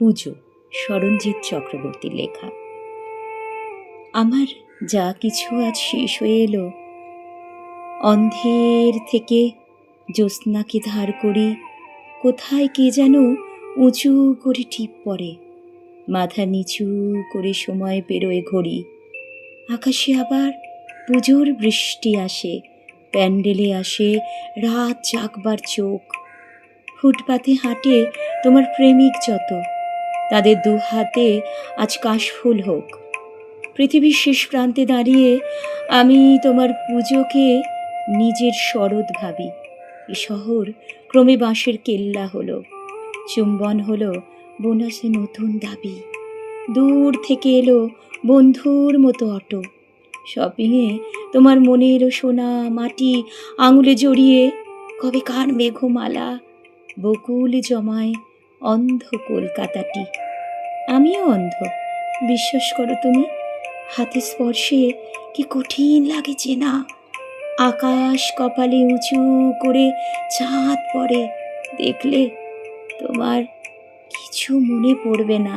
পুজো, স্মরণজিৎ চক্রবর্তীর লেখা। আমার যা কিছু আজ শেষ হয়ে এলো। অন্ধের থেকে জ্যোৎস্নাকে ধার করি, কোথায় কে যেন উঁচু করে টিপ পড়ে, মাথা নিচু করে সময় পেরোয় ঘড়ি। আকাশে আবার পুজোর বৃষ্টি আসে, প্যান্ডেলে আসে রাত জাগবার চোখ। ফুটপাতে হাঁটে তোমার প্রেমিক যত, তাদের দু হাতে আজ কাশফুল হোক। পৃথিবীর শেষ প্রান্তে দাঁড়িয়ে আমি তোমার পুজোকে নিজের শরৎ ভাবি। এ শহর ক্রমে বাঁশের কেল্লা হলো, চুম্বন হলো বোনাসে নতুন দাবি। দূর থেকে এলো বন্ধুর মতো অটো, শপিংয়ে তোমার মনের সোনা মাটি আঙুলে জড়িয়ে। কবে কার মেঘমালা বকুল জমায় অন্ধ কলকাতাটি। আমিও অন্ধ, বিশ্বাস করো তুমি। হাতে স্পর্শে কি কঠিন লাগে চেনা। আকাশ কপালে উঁচু করে চাঁদ পড়ে, দেখলে তোমার কিছু মনে পড়বে না।